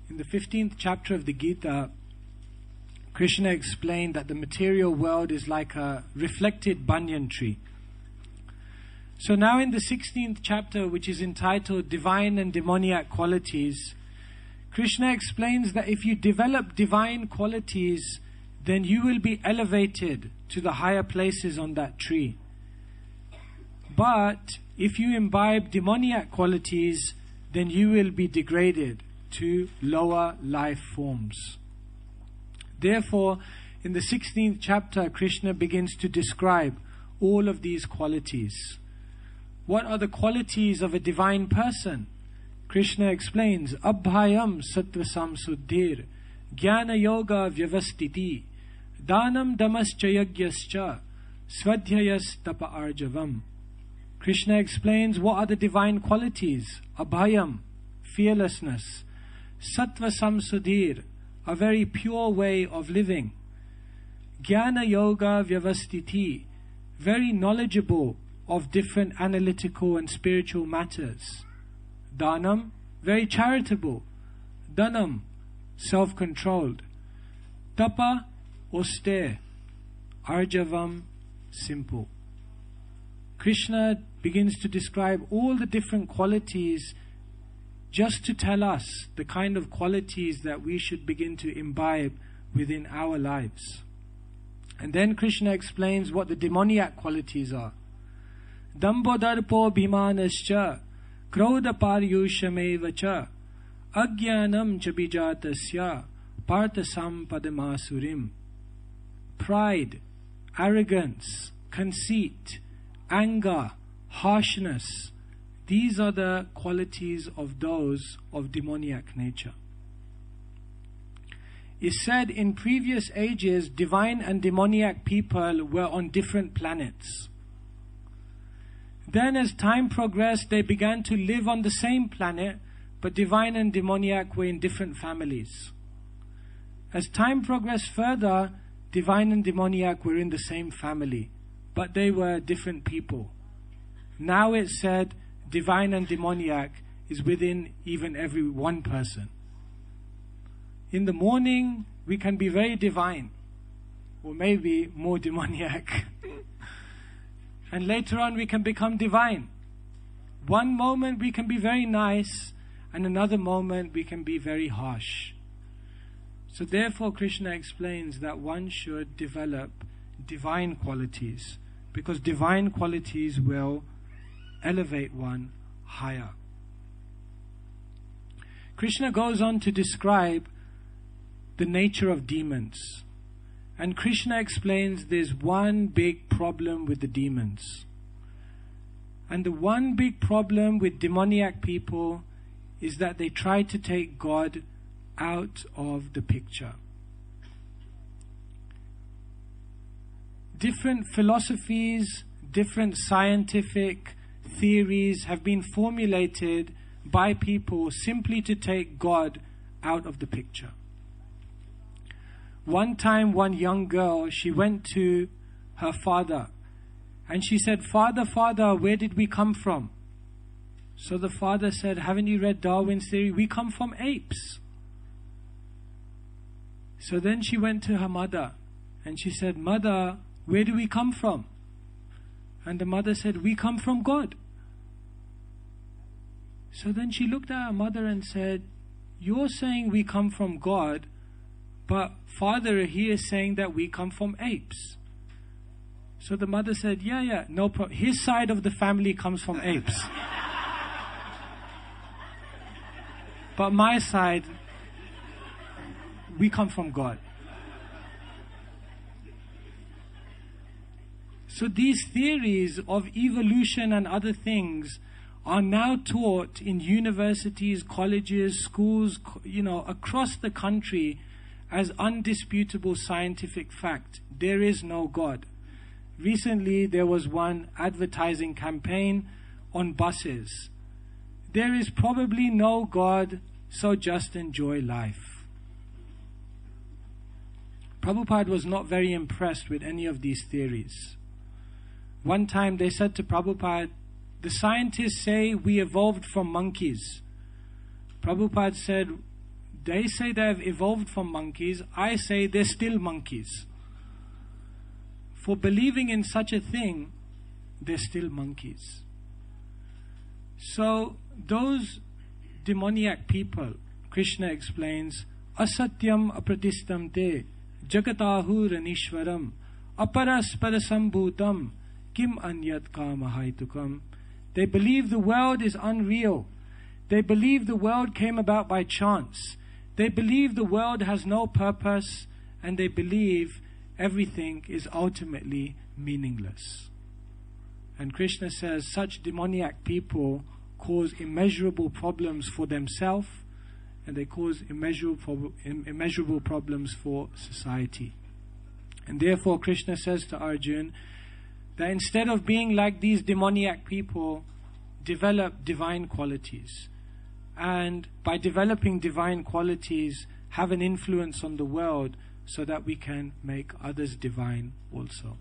In the 15th chapter of the Gita, Krishna explained that the material world is like a reflected banyan tree. So now in the 16th chapter, which is entitled Divine and Demoniac Qualities, Krishna explains that if you develop divine qualities, then you will be elevated to the higher places on that tree. But if you imbibe demoniac qualities, then you will be degraded to lower life forms. Therefore, in the 16th chapter, Krishna begins to describe all of these qualities. What are the qualities of a divine person? Krishna explains, Abhayam sattva samsuddhir, jnana yoga vyavastiti, danam damaschayagyascha, svadhyayas tapa arjavam. Krishna explains what are the divine qualities. Abhayam, fearlessness. Sattva samsuddhir, a very pure way of living. Jnana yoga vyavastiti, very knowledgeable of different analytical and spiritual matters. Dhanam, very charitable. Dhanam, self-controlled. Tapa, austere. Arjavam, simple. Krishna begins to describe all the different qualities just to tell us the kind of qualities that we should begin to imbibe within our lives. And then Krishna explains what the demoniac qualities are. Dambodharpo bhimanascha, krodha paryushameva cha, ajnanam cha bijatasya, partha sampadamasurim. Pride, arrogance, conceit, anger, harshness, these are the qualities of those of demoniac nature. It's said in previous ages, divine and demoniac people were on different planets. Then as time progressed, they began to live on the same planet, but divine and demoniac were in different families. As time progressed further, divine and demoniac were in the same family, but they were different people. Now it's said divine and demoniac is within even every one person. In the morning, we can be very divine, or maybe more demoniac. And later on, we can become divine. One moment, we can be very nice, and another moment, we can be very harsh. So therefore, Krishna explains that one should develop divine qualities, because divine qualities will elevate one higher. Krishna goes on to describe the nature of demons. And Krishna explains there's one big problem with the demons. And the one big problem with demoniac people is that they try to take God out of the picture. Different philosophies, different scientific theories have been formulated by people simply to take God out of the picture. One time, one young girl, she went to her father and she said, "Father, Father, where did we come from?" So the father said, "Haven't you read Darwin's theory? We come from apes." So then she went to her mother and she said, "Mother, where do we come from?" And the mother said, "We come from God." So then she looked at her mother and said, "You're saying we come from God, but Father here is saying that we come from apes." So the mother said, yeah, no problem. His side of the family comes from apes. But my side, we come from God. So these theories of evolution and other things are now taught in universities, colleges, schools, across the country as undisputable scientific fact. There is no God. Recently, there was one advertising campaign on buses. There is probably no God, so just enjoy life. Prabhupada was not very impressed with any of these theories. One time they said to Prabhupada, "The scientists say we evolved from monkeys." Prabhupada said, They say they have evolved from monkeys. I say they're still monkeys. For believing in such a thing, they're still monkeys. So those demoniac people, Krishna explains, asatyam apratistam te jagatahu ranishwaram aparaspara kim anyat kamahaitukam. They believe the world is unreal. They believe the world came about by chance. They believe the world has no purpose, and they believe everything is ultimately meaningless. And Krishna says such demoniac people cause immeasurable problems for themselves, and they cause immeasurable problems for society. And therefore Krishna says to Arjuna that instead of being like these demoniac people, develop divine qualities. And by developing divine qualities, have an influence on the world so that we can make others divine also.